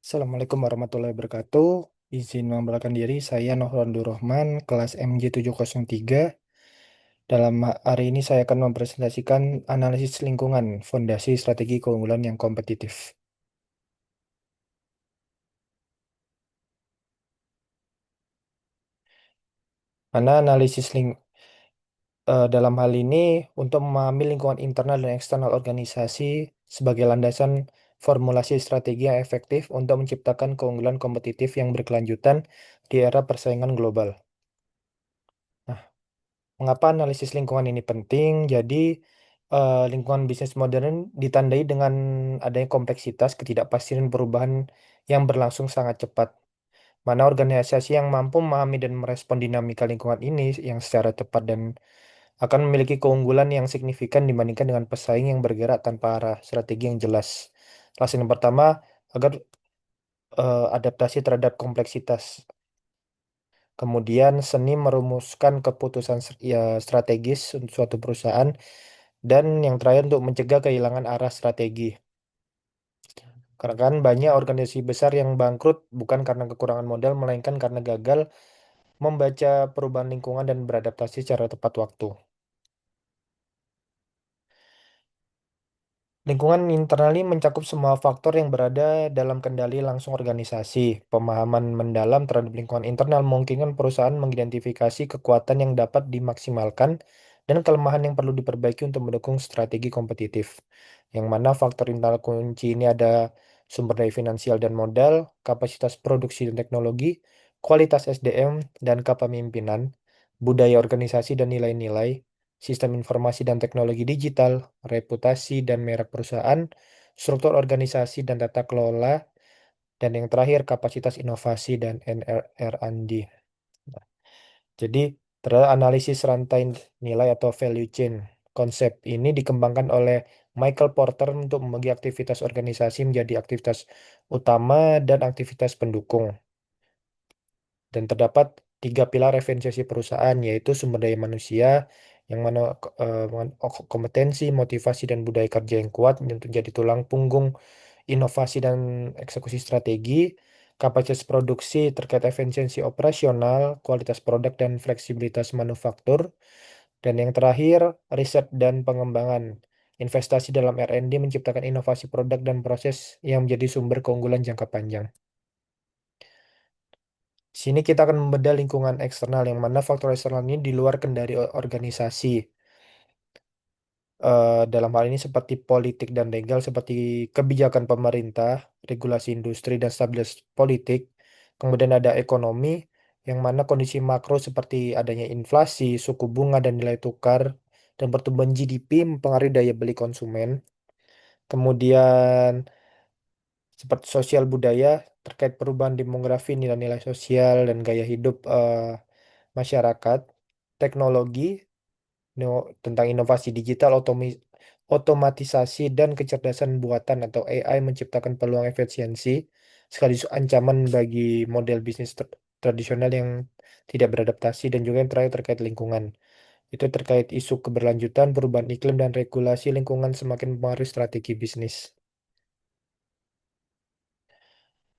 Assalamualaikum warahmatullahi wabarakatuh. Izin memperkenalkan diri, saya Nohron Rahman, kelas MJ703. Dalam hari ini saya akan mempresentasikan analisis lingkungan, fondasi strategi keunggulan yang kompetitif. Mana dalam hal ini untuk memahami lingkungan internal dan eksternal organisasi sebagai landasan formulasi strategi yang efektif untuk menciptakan keunggulan kompetitif yang berkelanjutan di era persaingan global. Nah, mengapa analisis lingkungan ini penting? Jadi, lingkungan bisnis modern ditandai dengan adanya kompleksitas, ketidakpastian, perubahan yang berlangsung sangat cepat. Mana organisasi yang mampu memahami dan merespon dinamika lingkungan ini yang secara cepat dan akan memiliki keunggulan yang signifikan dibandingkan dengan pesaing yang bergerak tanpa arah strategi yang jelas. Alasan yang pertama, agar adaptasi terhadap kompleksitas. Kemudian seni merumuskan keputusan ya, strategis untuk suatu perusahaan. Dan yang terakhir untuk mencegah kehilangan arah strategi. Karena kan banyak organisasi besar yang bangkrut bukan karena kekurangan modal, melainkan karena gagal membaca perubahan lingkungan dan beradaptasi secara tepat waktu. Lingkungan internal ini mencakup semua faktor yang berada dalam kendali langsung organisasi. Pemahaman mendalam terhadap lingkungan internal memungkinkan perusahaan mengidentifikasi kekuatan yang dapat dimaksimalkan dan kelemahan yang perlu diperbaiki untuk mendukung strategi kompetitif. Yang mana faktor internal kunci ini ada sumber daya finansial dan modal, kapasitas produksi dan teknologi, kualitas SDM dan kepemimpinan, budaya organisasi dan nilai-nilai, sistem informasi dan teknologi digital, reputasi dan merek perusahaan, struktur organisasi dan tata kelola, dan yang terakhir kapasitas inovasi dan R&D. Nah, jadi terhadap analisis rantai nilai atau value chain. Konsep ini dikembangkan oleh Michael Porter untuk membagi aktivitas organisasi menjadi aktivitas utama dan aktivitas pendukung. Dan terdapat tiga pilar esensi perusahaan, yaitu sumber daya manusia, yang mana kompetensi, motivasi, dan budaya kerja yang kuat untuk jadi tulang punggung inovasi dan eksekusi strategi, kapasitas produksi terkait efisiensi operasional, kualitas produk, dan fleksibilitas manufaktur, dan yang terakhir, riset dan pengembangan. Investasi dalam R&D menciptakan inovasi produk dan proses yang menjadi sumber keunggulan jangka panjang. Di sini kita akan membedah lingkungan eksternal yang mana faktor eksternal ini di luar kendali organisasi. Dalam hal ini seperti politik dan legal, seperti kebijakan pemerintah, regulasi industri, dan stabilitas politik. Kemudian ada ekonomi, yang mana kondisi makro seperti adanya inflasi, suku bunga, dan nilai tukar, dan pertumbuhan GDP mempengaruhi daya beli konsumen. Kemudian seperti sosial budaya terkait perubahan demografi, nilai-nilai sosial, dan gaya hidup masyarakat. Teknologi tentang inovasi digital, otomatisasi, dan kecerdasan buatan atau AI menciptakan peluang efisiensi sekaligus ancaman bagi model bisnis tradisional yang tidak beradaptasi, dan juga yang terakhir terkait lingkungan. Itu terkait isu keberlanjutan, perubahan iklim, dan regulasi lingkungan semakin mempengaruhi strategi bisnis.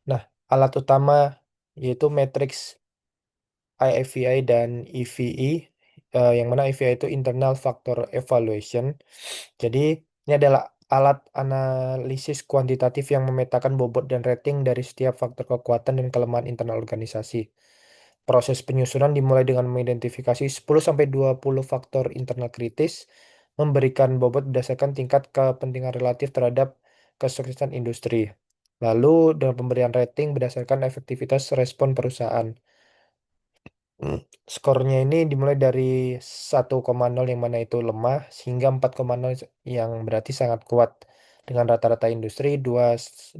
Nah, alat utama yaitu matriks IFVI dan EVE, yang mana EVI itu Internal Factor Evaluation. Jadi, ini adalah alat analisis kuantitatif yang memetakan bobot dan rating dari setiap faktor kekuatan dan kelemahan internal organisasi. Proses penyusunan dimulai dengan mengidentifikasi 10-20 faktor internal kritis, memberikan bobot berdasarkan tingkat kepentingan relatif terhadap kesuksesan industri. Lalu, dengan pemberian rating berdasarkan efektivitas respon perusahaan. Hmm, Skornya ini dimulai dari 1,0 yang mana itu lemah hingga 4,0 yang berarti sangat kuat dengan rata-rata industri 2,5.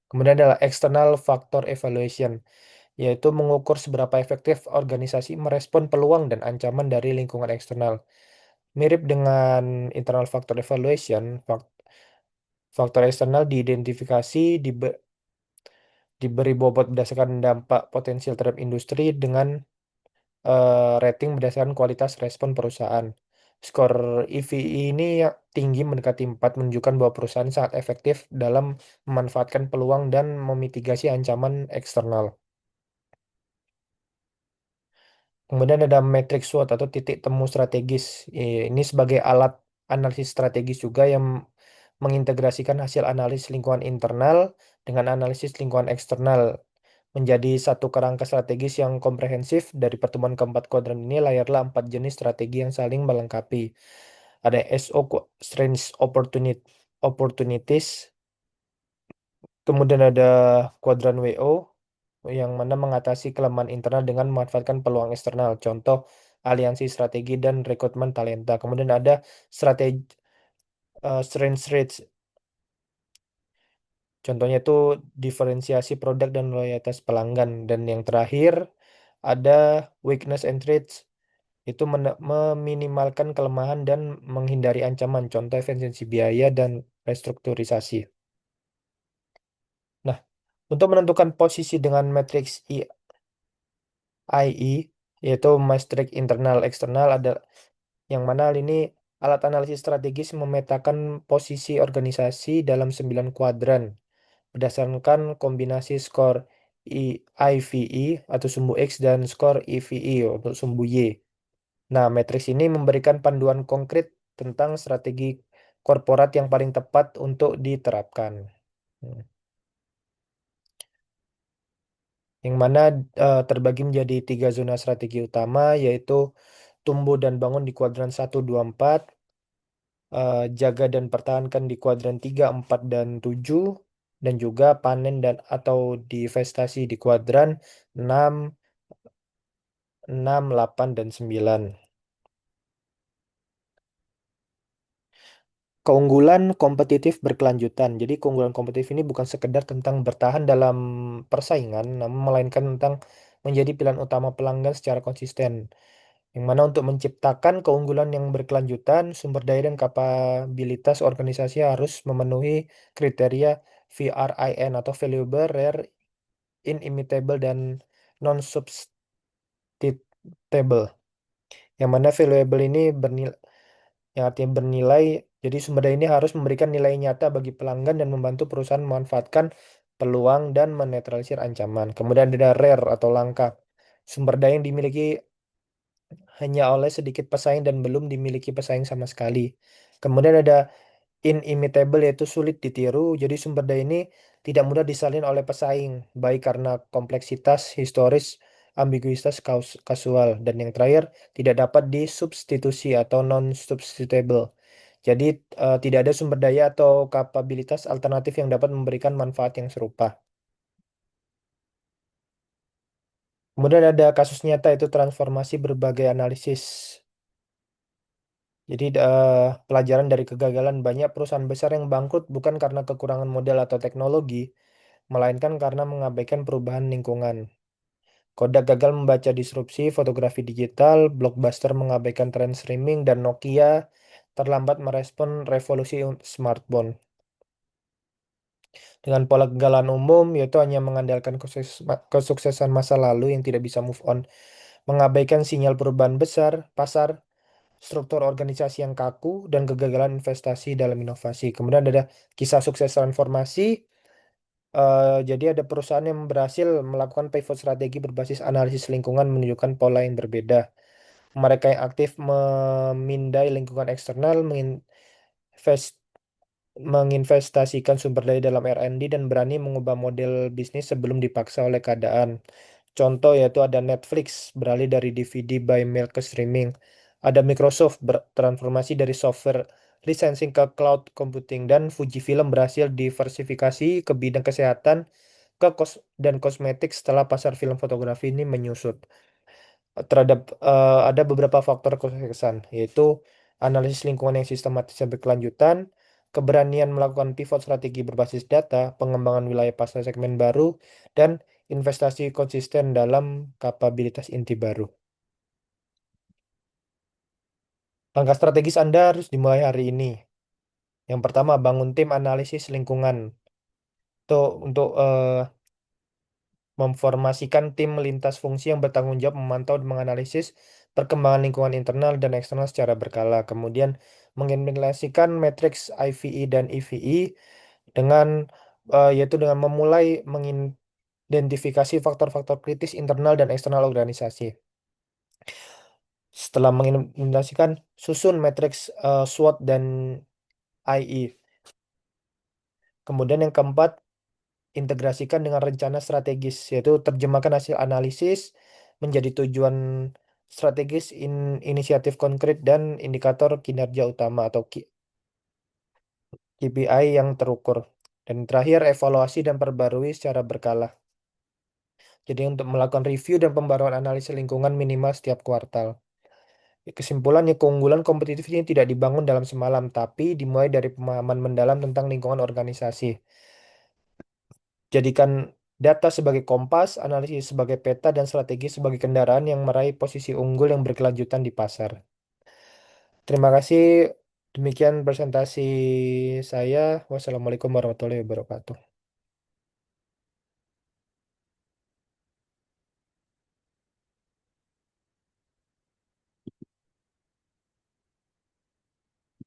Kemudian adalah external factor evaluation, yaitu mengukur seberapa efektif organisasi merespon peluang dan ancaman dari lingkungan eksternal. Mirip dengan internal factor evaluation, faktor eksternal diidentifikasi, diberi bobot berdasarkan dampak potensial terhadap industri dengan rating berdasarkan kualitas respon perusahaan. Skor EVE ini ya tinggi mendekati 4 menunjukkan bahwa perusahaan sangat efektif dalam memanfaatkan peluang dan memitigasi ancaman eksternal. Kemudian ada matrix SWOT atau titik temu strategis. Ini sebagai alat analisis strategis juga yang mengintegrasikan hasil analisis lingkungan internal dengan analisis lingkungan eksternal menjadi satu kerangka strategis yang komprehensif. Dari pertemuan keempat kuadran ini layarlah empat jenis strategi yang saling melengkapi. Ada SO, Strengths Opportunities, kemudian ada kuadran WO yang mana mengatasi kelemahan internal dengan memanfaatkan peluang eksternal. Contoh aliansi strategi dan rekrutmen talenta. Kemudian ada strategi strength rates. Contohnya itu diferensiasi produk dan loyalitas pelanggan. Dan yang terakhir ada weakness and threats. Itu meminimalkan kelemahan dan menghindari ancaman. Contoh efisiensi biaya dan restrukturisasi. Nah, untuk menentukan posisi dengan matriks IE, yaitu matriks internal eksternal, ada yang mana hal ini alat analisis strategis memetakan posisi organisasi dalam 9 kuadran berdasarkan kombinasi skor IVE atau sumbu X dan skor EVE untuk sumbu Y. Nah, matriks ini memberikan panduan konkret tentang strategi korporat yang paling tepat untuk diterapkan. Hmm. Yang mana terbagi menjadi tiga zona strategi utama, yaitu tumbuh dan bangun di kuadran 1, 2, 4, jaga dan pertahankan di kuadran 3, 4, dan 7, dan juga panen dan atau divestasi di kuadran 6, 6, 8, dan 9. Keunggulan kompetitif berkelanjutan. Jadi keunggulan kompetitif ini bukan sekedar tentang bertahan dalam persaingan, namun melainkan tentang menjadi pilihan utama pelanggan secara konsisten. Yang mana untuk menciptakan keunggulan yang berkelanjutan, sumber daya dan kapabilitas organisasi harus memenuhi kriteria VRIN atau valuable, rare, inimitable, dan non-substitutable. Yang mana valuable ini bernilai, yang artinya bernilai, jadi sumber daya ini harus memberikan nilai nyata bagi pelanggan dan membantu perusahaan memanfaatkan peluang dan menetralisir ancaman. Kemudian ada rare atau langka. Sumber daya yang dimiliki hanya oleh sedikit pesaing dan belum dimiliki pesaing sama sekali. Kemudian ada inimitable yaitu sulit ditiru. Jadi sumber daya ini tidak mudah disalin oleh pesaing, baik karena kompleksitas, historis, ambiguitas kasual. Dan yang terakhir, tidak dapat disubstitusi atau non-substitutable. Jadi tidak ada sumber daya atau kapabilitas alternatif yang dapat memberikan manfaat yang serupa. Kemudian ada kasus nyata itu transformasi berbagai analisis. Jadi pelajaran dari kegagalan banyak perusahaan besar yang bangkrut bukan karena kekurangan modal atau teknologi, melainkan karena mengabaikan perubahan lingkungan. Kodak gagal membaca disrupsi fotografi digital, Blockbuster mengabaikan tren streaming, dan Nokia terlambat merespon revolusi smartphone. Dengan pola kegagalan umum, yaitu hanya mengandalkan kesuksesan masa lalu yang tidak bisa move on, mengabaikan sinyal perubahan besar, pasar, struktur organisasi yang kaku, dan kegagalan investasi dalam inovasi. Kemudian ada kisah sukses transformasi. Jadi ada perusahaan yang berhasil melakukan pivot strategi berbasis analisis lingkungan menunjukkan pola yang berbeda. Mereka yang aktif memindai lingkungan eksternal, menginvestasikan sumber daya dalam R&D, dan berani mengubah model bisnis sebelum dipaksa oleh keadaan. Contoh yaitu ada Netflix beralih dari DVD by mail ke streaming. Ada Microsoft bertransformasi dari software licensing ke cloud computing, dan Fujifilm berhasil diversifikasi ke bidang kesehatan dan kosmetik setelah pasar film fotografi ini menyusut. Terhadap ada beberapa faktor kesuksesan, yaitu analisis lingkungan yang sistematis dan berkelanjutan, keberanian melakukan pivot strategi berbasis data, pengembangan wilayah pasar segmen baru, dan investasi konsisten dalam kapabilitas inti baru. Langkah strategis Anda harus dimulai hari ini. Yang pertama, bangun tim analisis lingkungan. Untuk memformasikan tim lintas fungsi yang bertanggung jawab memantau dan menganalisis perkembangan lingkungan internal dan eksternal secara berkala. Kemudian mengimplementasikan matriks IVE dan EVE dengan yaitu dengan memulai mengidentifikasi faktor-faktor kritis internal dan eksternal organisasi. Setelah mengimplementasikan, susun matriks SWOT dan IE. Kemudian yang keempat, integrasikan dengan rencana strategis, yaitu terjemahkan hasil analisis menjadi tujuan strategis, inisiatif konkret, dan indikator kinerja utama atau KPI yang terukur. Dan terakhir, evaluasi dan perbarui secara berkala. Jadi untuk melakukan review dan pembaruan analisis lingkungan minimal setiap kuartal. Kesimpulannya, keunggulan kompetitif ini tidak dibangun dalam semalam, tapi dimulai dari pemahaman mendalam tentang lingkungan organisasi. Jadikan data sebagai kompas, analisis sebagai peta, dan strategi sebagai kendaraan yang meraih posisi unggul yang berkelanjutan di pasar. Terima kasih. Demikian presentasi saya. Wassalamualaikum warahmatullahi wabarakatuh.